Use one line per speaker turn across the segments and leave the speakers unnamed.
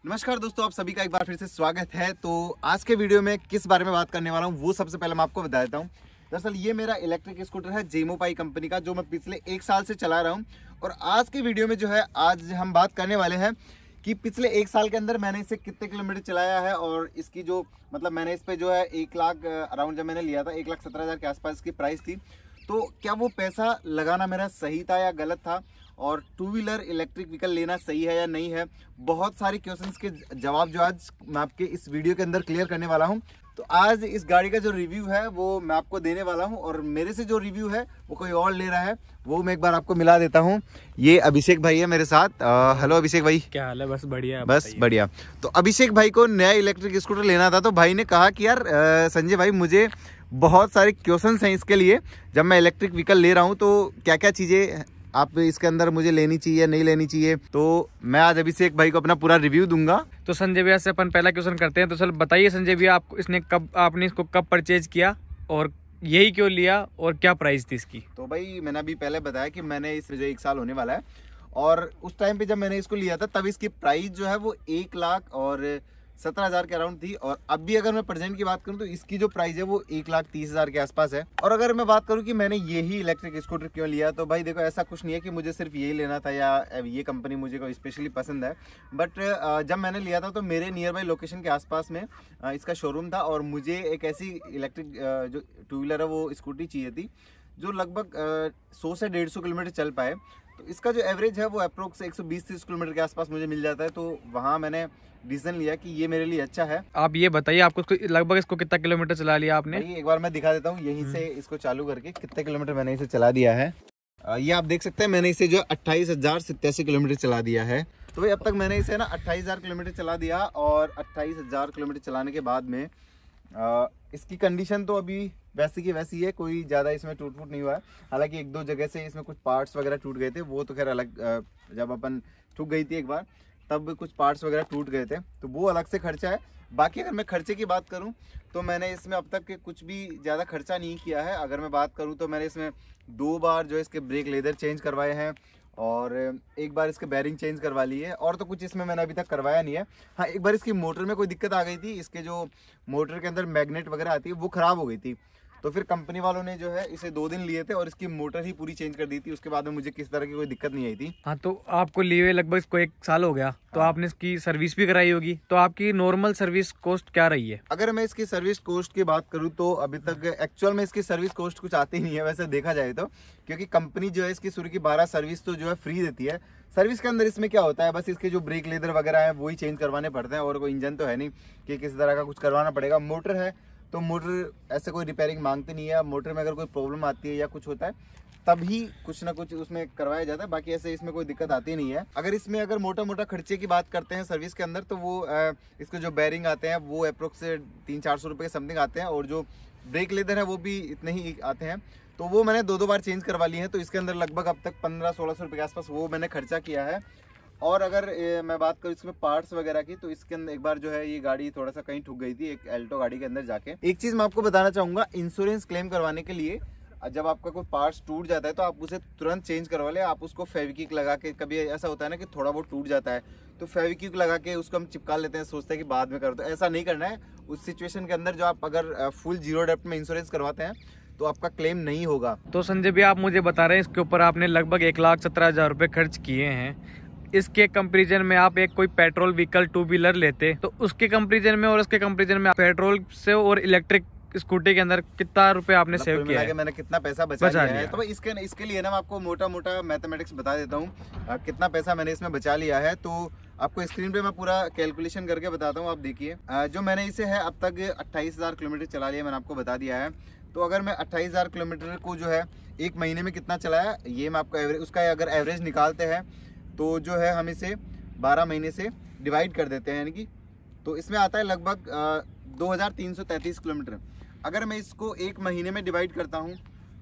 नमस्कार दोस्तों, आप सभी का एक बार फिर से स्वागत है। तो आज के वीडियो में किस बारे में बात करने वाला हूँ वो सबसे पहले मैं आपको बता देता हूँ। दरअसल ये मेरा इलेक्ट्रिक स्कूटर है जेमोपाई कंपनी का, जो मैं पिछले 1 साल से चला रहा हूँ। और आज के वीडियो में जो है आज हम बात करने वाले हैं कि पिछले 1 साल के अंदर मैंने इसे कितने किलोमीटर चलाया है और इसकी जो मैंने इस पे जो है 1 लाख अराउंड जब मैंने लिया था 1,17,000 के आसपास की प्राइस थी। तो क्या वो पैसा लगाना मेरा सही था या गलत था, और टू व्हीलर इलेक्ट्रिक व्हीकल लेना सही है या नहीं है, बहुत सारे क्वेश्चंस के जवाब जो आज मैं आपके इस वीडियो के अंदर क्लियर करने वाला हूं। तो आज इस गाड़ी का जो रिव्यू है वो मैं आपको देने वाला हूं, और मेरे से जो रिव्यू है वो कोई और ले रहा है, वो मैं एक बार आपको मिला देता हूं। ये अभिषेक भाई है मेरे साथ। हेलो अभिषेक भाई,
क्या हाल है? बस बढ़िया।
बस बढ़िया। तो अभिषेक भाई को नया इलेक्ट्रिक स्कूटर लेना था, तो भाई ने कहा कि यार संजय भाई, मुझे बहुत सारे क्वेश्चंस हैं इसके लिए, जब मैं इलेक्ट्रिक व्हीकल ले रहा हूँ तो क्या क्या चीज़ें आप इसके अंदर मुझे लेनी चाहिए नहीं लेनी चाहिए। तो मैं आज अभिषेक भाई को अपना पूरा रिव्यू दूंगा।
तो संजय भैया से अपन पहला क्वेश्चन करते हैं। तो चल बताइए संजय भैया, आपने इसको कब परचेज किया और यही क्यों लिया और क्या प्राइस थी इसकी?
तो भाई मैंने अभी पहले बताया कि मैंने इस जो 1 साल होने वाला है, और उस टाइम पे जब मैंने इसको लिया था तब इसकी प्राइस जो है वो 1,17,000 के अराउंड थी। और अब भी अगर मैं प्रेजेंट की बात करूं तो इसकी जो प्राइस है वो 1,30,000 के आसपास है। और अगर मैं बात करूं कि मैंने यही इलेक्ट्रिक स्कूटर क्यों लिया, तो भाई देखो, ऐसा कुछ नहीं है कि मुझे सिर्फ यही लेना था या ये कंपनी मुझे कोई स्पेशली पसंद है। बट जब मैंने लिया था तो मेरे नियर बाई लोकेशन के आसपास में इसका शोरूम था, और मुझे एक ऐसी इलेक्ट्रिक जो टू व्हीलर है वो स्कूटी चाहिए थी जो लगभग 100 से 150 किलोमीटर चल पाए। तो इसका जो एवरेज है वो अप्रोक्स 120-30 किलोमीटर के आसपास मुझे मिल जाता है। तो वहाँ मैंने डिसीजन लिया कि ये मेरे लिए अच्छा है।
आप ये बताइए, आपको लगभग इसको कितना किलोमीटर चला लिया आपने?
एक बार मैं दिखा देता हूँ यहीं से इसको चालू करके कितने किलोमीटर मैंने इसे चला दिया है। ये आप देख सकते हैं, मैंने इसे जो 28,087 किलोमीटर चला दिया है। तो भाई अब तक मैंने इसे ना 28,000 किलोमीटर चला दिया, और 28,000 किलोमीटर चलाने के बाद में इसकी कंडीशन तो अभी वैसी की वैसी है, कोई ज़्यादा इसमें टूट फूट नहीं हुआ है। हालांकि 1-2 जगह से इसमें कुछ पार्ट्स वगैरह टूट गए थे, वो तो खैर अलग, जब अपन ठुक गई थी एक बार तब कुछ पार्ट्स वगैरह टूट गए थे, तो वो अलग से खर्चा है। बाकी अगर मैं खर्चे की बात करूं तो मैंने इसमें अब तक कुछ भी ज़्यादा खर्चा नहीं किया है। अगर मैं बात करूं तो मैंने इसमें 2 बार जो है इसके ब्रेक लेदर चेंज करवाए हैं, और 1 बार इसके बैरिंग चेंज करवा ली है, और तो कुछ इसमें मैंने अभी तक करवाया नहीं है। हाँ, एक बार इसकी मोटर में कोई दिक्कत आ गई थी, इसके जो मोटर के अंदर मैग्नेट वगैरह आती है वो ख़राब हो गई थी। तो फिर कंपनी वालों ने जो है इसे 2 दिन लिए थे और इसकी मोटर ही पूरी चेंज कर दी थी। उसके बाद में मुझे किसी तरह की कोई दिक्कत नहीं आई थी।
हाँ, तो आपको लिए हुए लगभग इसको 1 साल हो गया, तो आपने इसकी सर्विस भी कराई होगी। तो आपकी नॉर्मल सर्विस कॉस्ट क्या रही है?
अगर मैं इसकी सर्विस कॉस्ट की बात करूं तो अभी तक एक्चुअल में इसकी सर्विस कॉस्ट कुछ आती नहीं है वैसे देखा जाए तो, क्योंकि कंपनी जो है इसकी शुरू की 12 सर्विस तो जो है फ्री देती है। सर्विस के अंदर इसमें क्या होता है, बस इसके जो ब्रेक लेदर वगैरह है वही चेंज करवाने पड़ते हैं, और कोई इंजन तो है नहीं कि किसी तरह का कुछ करवाना पड़ेगा। मोटर है तो मोटर ऐसे कोई रिपेयरिंग मांगते नहीं है। मोटर में अगर कोई प्रॉब्लम आती है या कुछ होता है तभी कुछ ना कुछ उसमें करवाया जाता है, बाकी ऐसे इसमें कोई दिक्कत आती नहीं है। अगर इसमें अगर मोटा मोटा खर्चे की बात करते हैं सर्विस के अंदर, तो वो इसके जो बैरिंग आते हैं वो अप्रोक्स 300-400 रुपये के समथिंग आते हैं, और जो ब्रेक लेदर है वो भी इतने ही आते हैं। तो वो मैंने 2 बार चेंज करवा लिए हैं, तो इसके अंदर लगभग अब तक 1500-1600 रुपये के आसपास वो मैंने खर्चा किया है। और अगर मैं बात करूँ इसमें पार्ट्स वगैरह की, तो इसके अंदर एक बार जो है ये गाड़ी थोड़ा सा कहीं ठुक गई थी एक एल्टो गाड़ी के अंदर जाके। एक चीज़ मैं आपको बताना चाहूँगा, इंश्योरेंस क्लेम करवाने के लिए जब आपका कोई पार्ट्स टूट जाता है तो आप उसे तुरंत चेंज करवा ले। आप उसको फेविक्विक लगा के, कभी ऐसा होता है ना कि थोड़ा बहुत टूट जाता है तो फेविक्विक लगा के उसको हम चिपका लेते हैं, सोचते हैं कि बाद में करो, तो ऐसा नहीं करना है। उस सिचुएशन के अंदर जो आप अगर फुल 0 डेप्थ में इंश्योरेंस करवाते हैं तो आपका क्लेम नहीं होगा।
तो संजय भैया, आप मुझे बता रहे हैं इसके ऊपर आपने लगभग 1,17,000 रुपये खर्च किए हैं। इसके कंपैरिजन में आप एक कोई पेट्रोल व्हीकल टू व्हीलर लेते तो उसके कंपैरिजन में और उसके कंपैरिजन में पेट्रोल से और इलेक्ट्रिक स्कूटी के अंदर कितना रुपए आपने सेव किया है?
मैंने कितना पैसा बचा लिया है, तो इसके लिए ना मैं आपको मोटा मोटा मैथमेटिक्स बता देता हूँ कितना पैसा मैंने इसमें बचा लिया है। तो आपको स्क्रीन पे मैं पूरा कैलकुलेशन करके बताता हूँ, आप देखिए। जो मैंने इसे है अब तक 28,000 किलोमीटर चला लिया, मैंने आपको बता दिया है। तो अगर मैं 28,000 किलोमीटर को जो है 1 महीने में कितना चलाया, ये मैं आपको एवरेज, उसका अगर एवरेज निकालते हैं तो जो है हम इसे 12 महीने से डिवाइड कर देते हैं, यानी कि तो इसमें आता है लगभग 2,333 किलोमीटर। अगर मैं इसको 1 महीने में डिवाइड करता हूँ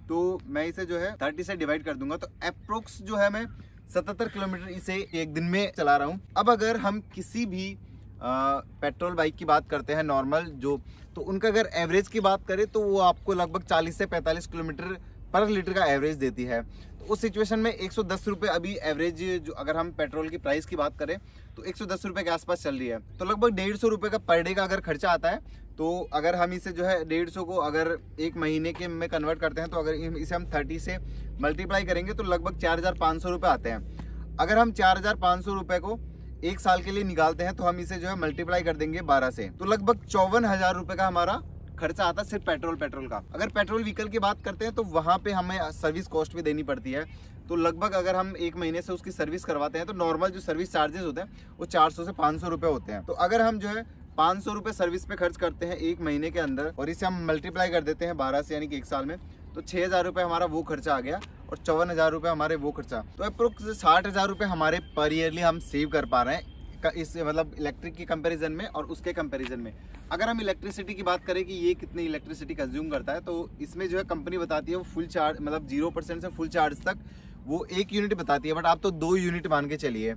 तो मैं इसे जो है 30 से डिवाइड कर दूंगा, तो अप्रोक्स जो है मैं 77 किलोमीटर इसे 1 दिन में चला रहा हूँ। अब अगर हम किसी भी पेट्रोल बाइक की बात करते हैं नॉर्मल जो, तो उनका अगर एवरेज की बात करें तो वो आपको लगभग 40 से 45 किलोमीटर पर लीटर का एवरेज देती है। तो उस सिचुएशन में 110 रुपये अभी एवरेज, जो अगर हम पेट्रोल की प्राइस की बात करें तो 110 रुपये के आसपास चल रही है। तो लगभग 150 रुपये का पर डे का अगर खर्चा आता है, तो अगर हम इसे जो है 150 को अगर एक महीने के में कन्वर्ट करते हैं, तो अगर इसे हम 30 से मल्टीप्लाई करेंगे तो लगभग 4500 रुपये आते हैं। अगर हम 4500 रुपये को एक साल के लिए निकालते हैं, तो हम इसे जो है मल्टीप्लाई कर देंगे 12 से, तो लगभग 54,000 रुपये का हमारा खर्चा आता है सिर्फ पेट्रोल का। अगर पेट्रोल व्हीकल की बात करते हैं तो वहाँ पे हमें सर्विस कॉस्ट भी देनी पड़ती है। तो लगभग अगर हम एक महीने से उसकी सर्विस करवाते हैं, तो नॉर्मल जो सर्विस चार्जेस होते हैं वो 400 से 500 रुपये होते हैं। तो अगर हम जो है 500 रुपये सर्विस पे खर्च करते हैं एक महीने के अंदर, और इसे हम मल्टीप्लाई कर देते हैं 12 से, यानी कि एक साल में, तो 6,000 रुपये हमारा वो खर्चा आ गया और 54,000 रुपये हमारे वो खर्चा। तो अप्रोक्स 60,000 रुपये हमारे पर ईयरली हम सेव कर पा रहे हैं इस मतलब इलेक्ट्रिक की कंपैरिजन में और उसके कंपैरिजन में। अगर हम इलेक्ट्रिसिटी की बात करें कि ये कितनी इलेक्ट्रिसिटी कंज्यूम करता है, तो इसमें जो है कंपनी बताती है वो फुल चार्ज, मतलब 0% से फुल चार्ज तक वो 1 यूनिट बताती है, बट आप तो 2 यूनिट मान के चलिए।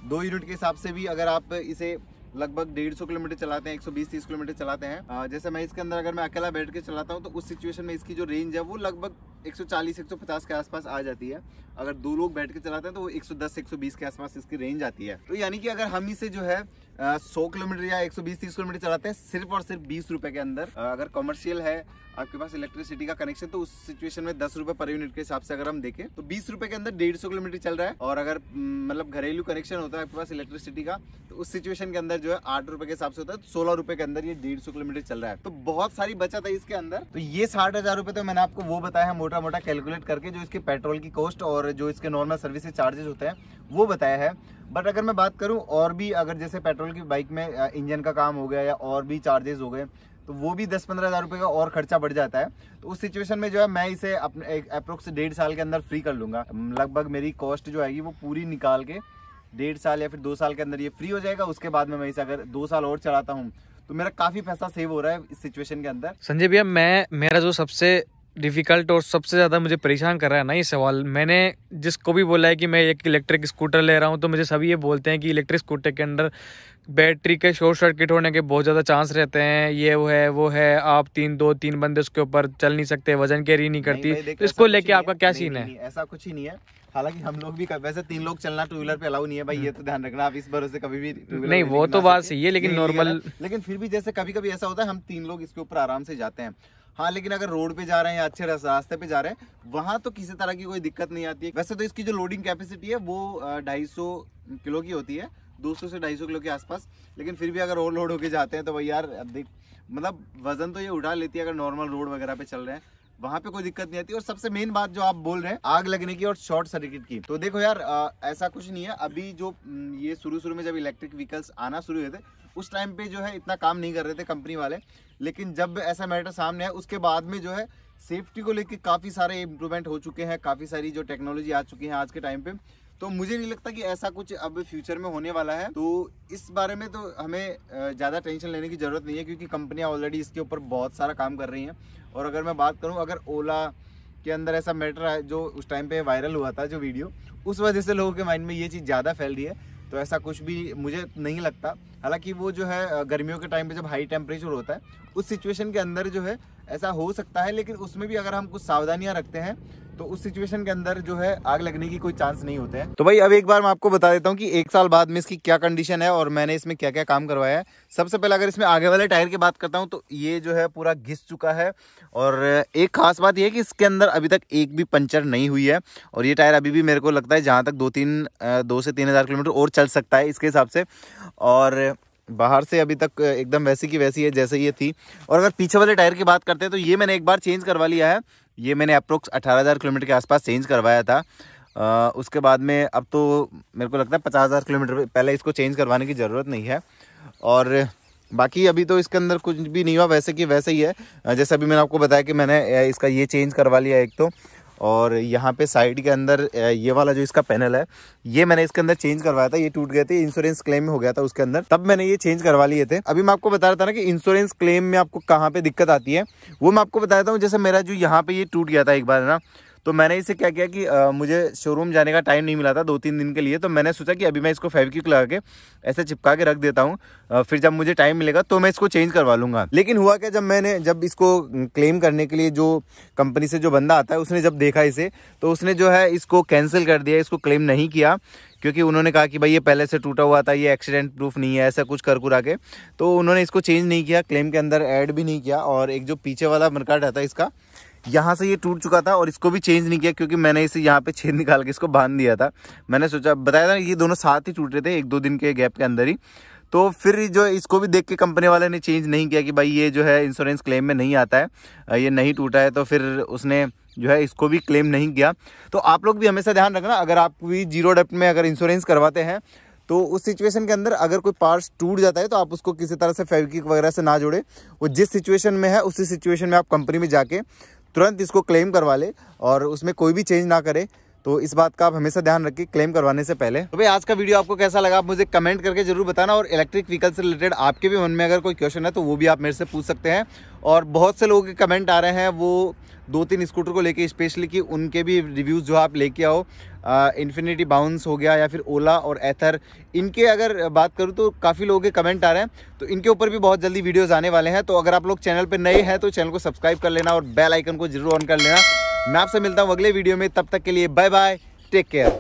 2 यूनिट के हिसाब से भी अगर आप इसे लगभग 150 किलोमीटर चलाते हैं, 120-30 किलोमीटर चलाते हैं, जैसे मैं इसके अंदर अगर मैं अकेला बैठ के चलाता हूं, तो उस सिचुएशन में इसकी जो रेंज है वो लगभग 140-150 के आसपास आ जाती है। अगर 2 लोग बैठ के चलाते हैं तो वो 110-120 के आसपास इसकी रेंज आती है। तो यानी कि अगर हम इसे जो है 100 किलोमीटर या 120-30 किलोमीटर चलाते हैं सिर्फ और सिर्फ 20 रुपये के अंदर, अगर कॉमर्शियल है आपके पास इलेक्ट्रिसिटी का कनेक्शन, तो उस सिचुएशन में 10 रुपये पर यूनिट के हिसाब से अगर हम देखें तो 20 रुपये के अंदर 150 किलोमीटर चल रहा है। और अगर मतलब घरेलू कनेक्शन होता है आपके पास इलेक्ट्रिसिटी का, तो उस सिचुएशन के अंदर जो है 8 रुपये के हिसाब से होता है, तो 16 रुपये के अंदर ये 150 किलोमीटर चल रहा है। तो बहुत सारी बचत है इसके अंदर। तो ये 60,000 रुपये तो मैंने आपको वो बताया है मोटा मोटा कैलकुलेट करके, जो इसके पेट्रोल की कॉस्ट और जो इसके नॉर्मल सर्विस चार्जेस होते हैं वो बताया है। बट अगर मैं बात करूं और भी, अगर जैसे पेट्रोल की बाइक में इंजन का काम हो गया या और भी चार्जेस हो गए, तो वो भी 10-15 हज़ार रुपये का और खर्चा बढ़ जाता है। तो उस सिचुएशन में जो है मैं इसे अपने अप्रोक्स 1.5 साल के अंदर फ्री कर लूँगा। लगभग मेरी कॉस्ट जो आएगी वो पूरी निकाल के 1.5 साल या फिर 2 साल के अंदर ये फ्री हो जाएगा। उसके बाद में मैं इसे अगर 2 साल और चलाता हूँ तो मेरा काफ़ी पैसा सेव हो रहा है इस सिचुएशन के अंदर।
संजय भैया, मेरा जो सबसे डिफ़िकल्ट और सबसे ज़्यादा मुझे परेशान कर रहा है ना ये सवाल, मैंने जिसको भी बोला है कि मैं एक इलेक्ट्रिक स्कूटर ले रहा हूँ, तो मुझे सभी ये बोलते हैं कि इलेक्ट्रिक स्कूटर के अंदर बैटरी के शॉर्ट सर्किट होने के बहुत ज़्यादा चांस रहते हैं, ये वो है, आप 2-3 बंदे उसके ऊपर चल नहीं सकते, वजन कैरी नहीं करती। तो इसको लेके आपका क्या सीन है?
ऐसा कुछ ही नहीं है। हालांकि हम लोग भी वैसे 3 लोग चलना टू व्हीलर पे अलाउ नहीं है भाई, ये तो ध्यान रखना। आप इस भरोसे कभी भी
नहीं, वो तो बात सही है, लेकिन नॉर्मल,
लेकिन फिर भी जैसे कभी कभी ऐसा होता है हम 3 लोग इसके ऊपर आराम से जाते हैं। हाँ, लेकिन अगर रोड पे जा रहे हैं या अच्छे रास्ते पे जा रहे हैं, वहां तो किसी तरह की कोई दिक्कत नहीं आती है। वैसे तो इसकी जो लोडिंग कैपेसिटी है वो 250 किलो की होती है, 200 से 250 किलो के आसपास। लेकिन फिर भी अगर ओवरलोड होके जाते हैं तो भाई यार देख, मतलब वजन तो ये उठा लेती है। अगर नॉर्मल रोड वगैरह पे चल रहे हैं वहां पे कोई दिक्कत नहीं आती। और सबसे मेन बात जो आप बोल रहे हैं आग लगने की और शॉर्ट सर्किट की, तो देखो यार ऐसा कुछ नहीं है। अभी जो ये शुरू में जब इलेक्ट्रिक व्हीकल्स आना शुरू हुए थे उस टाइम पे जो है इतना काम नहीं कर रहे थे कंपनी वाले, लेकिन जब ऐसा मैटर सामने है उसके बाद में जो है सेफ्टी को लेकर काफ़ी सारे इम्प्रूवमेंट हो चुके हैं, काफ़ी सारी जो टेक्नोलॉजी आ चुकी है आज के टाइम पे। तो मुझे नहीं लगता कि ऐसा कुछ अब फ्यूचर में होने वाला है। तो इस बारे में तो हमें ज़्यादा टेंशन लेने की ज़रूरत नहीं है, क्योंकि कंपनियां ऑलरेडी इसके ऊपर बहुत सारा काम कर रही हैं। और अगर मैं बात करूं, अगर ओला के अंदर ऐसा मैटर है जो उस टाइम पे वायरल हुआ था जो वीडियो, उस वजह से लोगों के माइंड में ये चीज़ ज़्यादा फैल रही है, तो ऐसा कुछ भी मुझे नहीं लगता। हालांकि वो जो है गर्मियों के टाइम पे जब हाई टेम्परेचर होता है उस सिचुएशन के अंदर जो है ऐसा हो सकता है, लेकिन उसमें भी अगर हम कुछ सावधानियां रखते हैं तो उस सिचुएशन के अंदर जो है आग लगने की कोई चांस नहीं होते हैं। तो भाई अब एक बार मैं आपको बता देता हूँ कि 1 साल बाद में इसकी क्या कंडीशन है और मैंने इसमें क्या क्या काम करवाया है। सबसे पहले अगर इसमें आगे वाले टायर की बात करता हूँ तो ये जो है पूरा घिस चुका है। और एक खास बात यह है कि इसके अंदर अभी तक एक भी पंचर नहीं हुई है। और ये टायर अभी भी मेरे को लगता है जहाँ तक 2 से 3 हज़ार किलोमीटर और चल सकता है इसके हिसाब से। और बाहर से अभी तक एकदम वैसी की वैसी है जैसे ये थी। और अगर पीछे वाले टायर की बात करते हैं तो ये मैंने एक बार चेंज करवा लिया है। ये मैंने अप्रोक्स 18,000 किलोमीटर के आसपास चेंज करवाया था। उसके बाद में अब तो मेरे को लगता है 50,000 किलोमीटर पहले इसको चेंज करवाने की ज़रूरत नहीं है। और बाकी अभी तो इसके अंदर कुछ भी नहीं हुआ, वैसे कि वैसे ही है। जैसे अभी मैंने आपको बताया कि मैंने इसका ये चेंज करवा लिया एक तो। और यहाँ पे साइड के अंदर ये वाला जो इसका पैनल है ये मैंने इसके अंदर चेंज करवाया था। ये टूट गए थे, इंश्योरेंस क्लेम हो गया था उसके अंदर, तब मैंने ये चेंज करवा लिए थे। अभी मैं आपको बता रहा था ना कि इंश्योरेंस क्लेम में आपको कहाँ पे दिक्कत आती है, वो मैं आपको बता देता हूँ। जैसे मेरा जो यहाँ पे ये टूट गया था एक बार ना, तो मैंने इसे क्या किया कि मुझे शोरूम जाने का टाइम नहीं मिला था 2-3 दिन के लिए, तो मैंने सोचा कि अभी मैं इसको फेविक्विक लगा के ऐसे चिपका के रख देता हूँ, फिर जब मुझे टाइम मिलेगा तो मैं इसको चेंज करवा लूँगा। लेकिन हुआ क्या, जब इसको क्लेम करने के लिए जो कंपनी से जो बंदा आता है उसने जब देखा इसे, तो उसने जो है इसको कैंसिल कर दिया, इसको क्लेम नहीं किया, क्योंकि उन्होंने कहा कि भाई ये पहले से टूटा हुआ था, ये एक्सीडेंट प्रूफ नहीं है, ऐसा कुछ कर कुरा के। तो उन्होंने इसको चेंज नहीं किया, क्लेम के अंदर ऐड भी नहीं किया। और एक जो पीछे वाला मरकाट रहता है इसका, यहाँ से ये टूट चुका था और इसको भी चेंज नहीं किया, क्योंकि मैंने इसे यहाँ पे छेद निकाल के इसको बांध दिया था। मैंने सोचा, बताया था ये दोनों साथ ही टूट रहे थे 1-2 दिन के गैप के अंदर ही। तो फिर जो इसको भी देख के कंपनी वाले ने चेंज नहीं किया कि भाई ये जो है इंश्योरेंस क्लेम में नहीं आता है, ये नहीं टूटा है, तो फिर उसने जो है इसको भी क्लेम नहीं किया। तो आप लोग भी हमेशा ध्यान रखना, अगर आप भी जीरो डेप्ट में अगर इंश्योरेंस करवाते हैं तो उस सिचुएशन के अंदर अगर कोई पार्ट्स टूट जाता है तो आप उसको किसी तरह से फेविक्विक वगैरह से ना जोड़े। वो जिस सिचुएशन में है उसी सिचुएशन में आप कंपनी में जाके तुरंत इसको क्लेम करवा ले और उसमें कोई भी चेंज ना करे। तो इस बात का आप हमेशा ध्यान रखिए क्लेम करवाने से पहले। तो भाई आज का वीडियो आपको कैसा लगा आप मुझे कमेंट करके जरूर बताना, और इलेक्ट्रिक व्हीकल से रिलेटेड आपके भी मन में अगर कोई क्वेश्चन है तो वो भी आप मेरे से पूछ सकते हैं। और बहुत से लोगों के कमेंट आ रहे हैं वो 2-3 स्कूटर को लेके स्पेशली कि उनके भी रिव्यूज़ जो आप लेके आओ, इन्फिनिटी बाउंस हो गया या फिर ओला और एथर, इनके अगर बात करूँ तो काफ़ी लोगों के कमेंट आ रहे हैं, तो इनके ऊपर भी बहुत जल्दी वीडियोज़ आने वाले हैं। तो अगर आप लोग चैनल पर नए हैं तो चैनल को सब्सक्राइब कर लेना और बेल आइकन को जरूर ऑन कर लेना। मैं आपसे मिलता हूँ अगले वीडियो में, तब तक के लिए बाय बाय, टेक केयर।